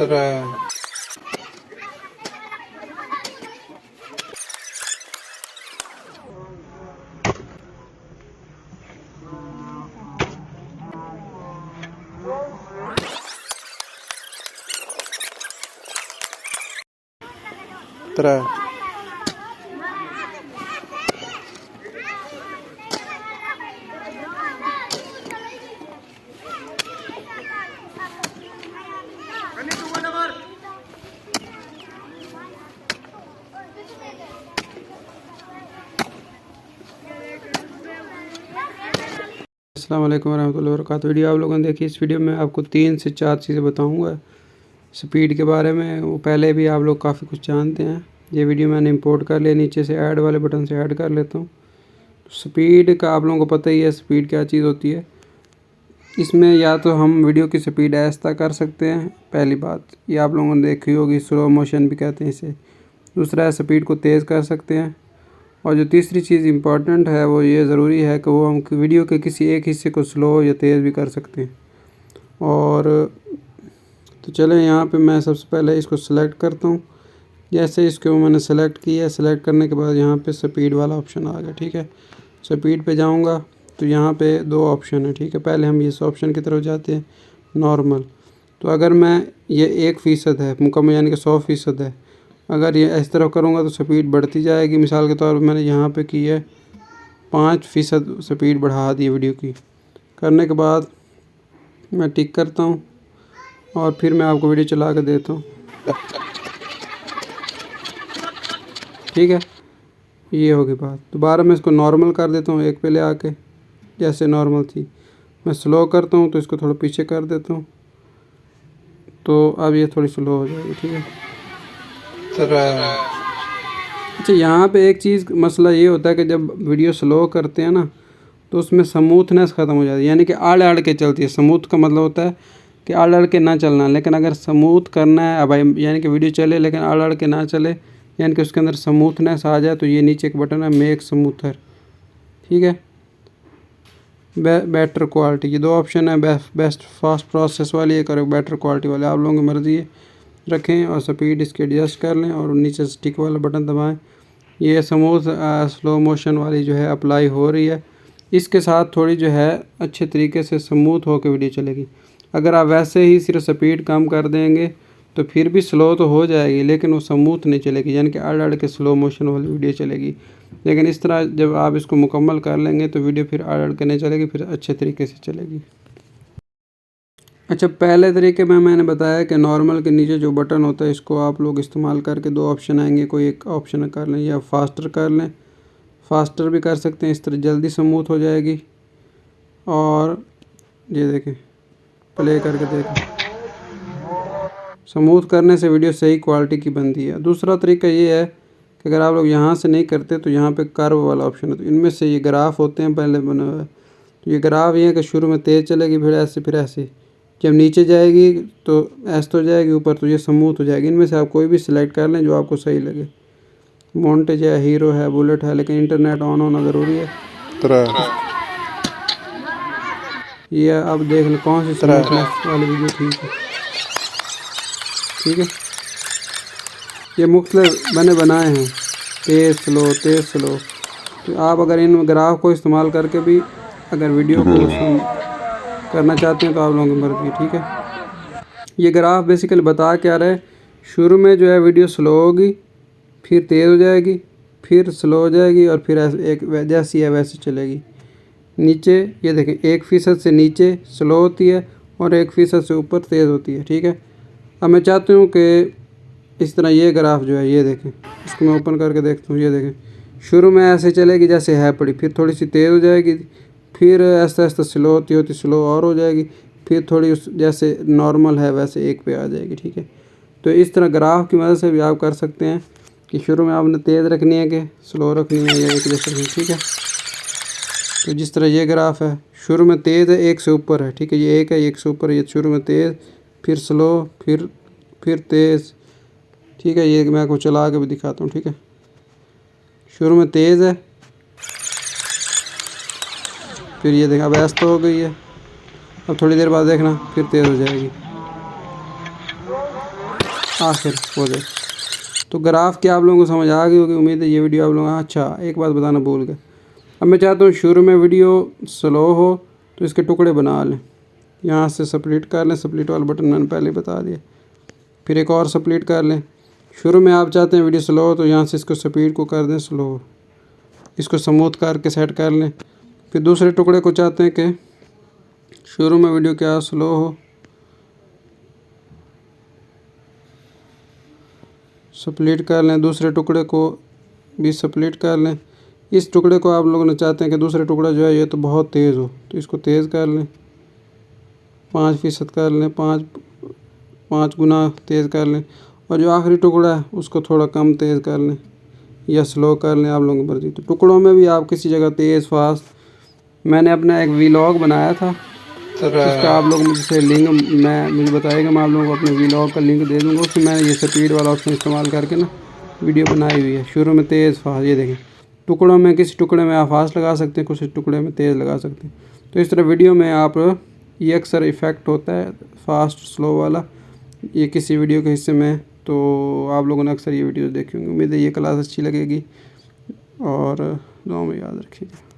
तरह अस्सलाम वालेकुम रहमतुल्लाहि व बरकातुहू। वीडियो आप लोगों ने देखी। इस वीडियो में आपको 3 से 4 चीज़ें बताऊंगा स्पीड के बारे में। वो पहले भी आप लोग काफ़ी कुछ जानते हैं। ये वीडियो मैंने इंपोर्ट कर लिया, नीचे से ऐड वाले बटन से ऐड कर लेता हूँ। स्पीड का आप लोगों को पता ही है, स्पीड क्या चीज़ होती है। इसमें या तो हम वीडियो की स्पीड ऐसा कर सकते हैं, पहली बात ये आप लोगों ने देखी होगी, स्लो मोशन भी कहते हैं इसे। दूसरा है स्पीड को तेज़ कर सकते हैं। और जो तीसरी चीज़ इम्पॉर्टेंट है वो ये ज़रूरी है कि वो हम वीडियो के किसी एक हिस्से को स्लो या तेज़ भी कर सकते हैं। और तो चलें, यहाँ पे मैं सबसे पहले इसको सेलेक्ट करता हूँ। जैसे इसको मैंने सेलेक्ट किया, सेलेक्ट करने के बाद यहाँ पे स्पीड वाला ऑप्शन आ गया। ठीक है, स्पीड पे जाऊँगा तो यहाँ पे 2 ऑप्शन है। ठीक है, पहले हम इस ऑप्शन की तरफ जाते हैं, नॉर्मल। तो अगर मैं ये 1% है मुकम्मल, यानी कि 100% है, अगर ये इस तरह करूँगा तो स्पीड बढ़ती जाएगी। मिसाल के तौर पर मैंने यहाँ पे की है 5% स्पीड बढ़ा दी वीडियो की। करने के बाद मैं टिक करता हूँ और फिर मैं आपको वीडियो चला कर देता हूँ। ठीक है, ये होगी बात। दोबारा मैं इसको नॉर्मल कर देता हूँ, एक पे ले आके जैसे नॉर्मल थी। मैं स्लो करता हूँ तो इसको थोड़ा पीछे कर देता हूँ, तो अब ये थोड़ी स्लो हो जाएगी। ठीक है, अच्छा यहाँ पे एक चीज़ मसला ये होता है कि जब वीडियो स्लो करते हैं ना तो उसमें स्मूथनेस ख़त्म हो जाती है, यानी कि आड़ आड़ के चलती है। स्मूथ का मतलब होता है कि आड़ आड़ के ना चलना, लेकिन अगर स्मूथ करना है अब यानी कि वीडियो चले लेकिन आड़ आड़ के ना चले, यानी कि उसके अंदर स्मूथनेस आ जाए, तो ये नीचे एक बटन है मेक स्मूथर। ठीक है, बेटर क्वालिटी, ये 2 ऑप्शन है, बेस्ट फास्ट प्रोसेस वाली एक और बेटर क्वालिटी वाले। आप लोगों की मर्ज़ी है, रखें और स्पीड इसके एडजस्ट कर लें और नीचे स्टिक वाला बटन दबाएं। ये स्मूथ स्लो मोशन वाली जो है अप्लाई हो रही है। इसके साथ थोड़ी जो है अच्छे तरीके से स्मूथ होकर वीडियो चलेगी। अगर आप वैसे ही सिर्फ स्पीड कम कर देंगे तो फिर भी स्लो तो हो जाएगी, लेकिन वो स्मूथ नहीं चलेगी, यानी कि अड़ अड़ के स्लो मोशन वाली वीडियो चलेगी। लेकिन इस तरह जब आप इसको मुकम्मल कर लेंगे तो वीडियो फिर अड़ अड़ के नहीं चलेगी, फिर अच्छे तरीके से चलेगी। अच्छा, पहले तरीके में मैंने बताया कि नॉर्मल के नीचे जो बटन होता है इसको आप लोग इस्तेमाल करके 2 ऑप्शन आएंगे, कोई एक ऑप्शन कर लें या फास्टर कर लें। फास्टर भी कर सकते हैं, इस तरह जल्दी स्मूथ हो जाएगी। और ये देखें, प्ले करके देखें, स्मूथ करने से वीडियो सही क्वालिटी की बनती है। दूसरा तरीका ये है कि अगर आप लोग यहाँ से नहीं करते तो यहाँ पे कर्व वाला ऑप्शन है, तो इनमें से ये ग्राफ होते हैं पहले बने हुए। तो ये ग्राफ ये है कि शुरू में तेज़ चलेगी, फिर ऐसे जब नीचे जाएगी तो ऐसे तो जाएगी, ऊपर तो ये स्मूथ हो जाएगी। इनमें से आप कोई भी सिलेक्ट कर लें जो आपको सही लगे। मोंटेज है, हीरो है, बुलेट है, लेकिन इंटरनेट ऑन होना ज़रूरी है। ये अब देख लें कौन सी स्मूथनेस वाली वीडियो ठीक है। ठीक है, ये मुख्तलिफ बनाए हैं, तेज़ स्लो। तो आप अगर इन ग्राफ को इस्तेमाल करके भी अगर वीडियो को करना चाहते हैं तो आप लोगों की मर्ज़ी है। ठीक है, ये ग्राफ बेसिकली बता क्या रहा है, शुरू में जो है वीडियो स्लो होगी, फिर तेज़ हो जाएगी, फिर स्लो हो जाएगी और फिर एक जैसी है वैसे चलेगी। नीचे ये देखें, 1% से नीचे स्लो होती है और 1% से ऊपर तेज़ होती है। ठीक है, अब मैं चाहती हूँ कि इस तरह ये ग्राफ जो है ये देखें, इसको मैं ओपन करके देखता हूँ। ये देखें, शुरू में ऐसे चलेगी जैसे है पड़ी, फिर थोड़ी सी तेज़ हो जाएगी, फिर आहिस्ता आहिस्ता स्लो होती स्लो और हो जाएगी, फिर थोड़ी उस जैसे नॉर्मल है वैसे 1 पे आ जाएगी। ठीक है, तो इस तरह ग्राफ की मदद से भी आप कर सकते हैं कि शुरू में आपने तेज़ रखनी है कि स्लो रखनी है या एक जैसे रखनी है। ठीक है, तो जिस तरह ये ग्राफ है, शुरू में तेज़ है, 1 से ऊपर है। ठीक है, ये 1 है, 1 से ऊपर, ये शुरू में तेज़, फिर स्लो, फिर तेज़। ठीक है, ये मैं आपको चला के भी दिखाता हूँ। ठीक है, शुरू में तेज़ है, फिर ये देखा अब ऐसा हो गई है, अब थोड़ी देर बाद देखना फिर तेज़ हो जाएगी। आखिर हो जाए। तो ग्राफ की आप लोगों को समझ आ गई होगी, उम्मीद है ये वीडियो आप लोगों। अच्छा एक बात बताना भूल गए, अब मैं चाहता हूँ शुरू में वीडियो स्लो हो तो इसके टुकड़े बना लें। यहाँ से स्प्लिट कर लें, स्प्लिट वाला बटन मैंने पहले बता दिया। फिर एक और स्प्लिट कर लें। शुरू में आप चाहते हैं वीडियो स्लो हो तो यहाँ से इसको स्पीड को कर दें स्लो, इसको स्मूथ करके सेट कर लें। फिर दूसरे टुकड़े को चाहते हैं कि शुरू में वीडियो क्या स्लो हो, स्प्लिट कर लें। दूसरे टुकड़े को भी स्प्लिट कर लें। इस टुकड़े को आप लोगों ने चाहते हैं कि दूसरा टुकड़ा जो है ये तो बहुत तेज़ हो, तो इसको तेज़ कर लें, 5% कर लें, 5 गुना तेज़ कर लें। और जो आखिरी टुकड़ा है उसको थोड़ा कम तेज़ कर लें या स्लो कर लें, आप लोगों की मर्ज़ी। तो टुकड़ों में भी आप किसी जगह तेज़ फास्ट, मैंने अपना एक व्लॉग बनाया था उसका आप लोग मुझसे लिंक मुझे बताइएगा, मैं आप लोगों को अपने व्लॉग का लिंक दे दूँगा। उसमें मैंने ये स्पीड वाला ऑप्शन इस्तेमाल करके ना वीडियो बनाई हुई है। शुरू में तेज़ फास्ट, ये देखें टुकड़ों में किसी टुकड़े में आप फास्ट लगा सकते हैं, कुछ टुकड़े में तेज़ लगा सकते हैं। तो इस तरह वीडियो में आप ये अक्सर इफ़ेक्ट होता है फास्ट स्लो वाला ये किसी वीडियो के हिस्से में, तो आप लोगों ने अक्सर ये वीडियो देखी होंगी। उम्मीद है ये क्लास अच्छी लगेगी और दुआ में याद रखिएगा।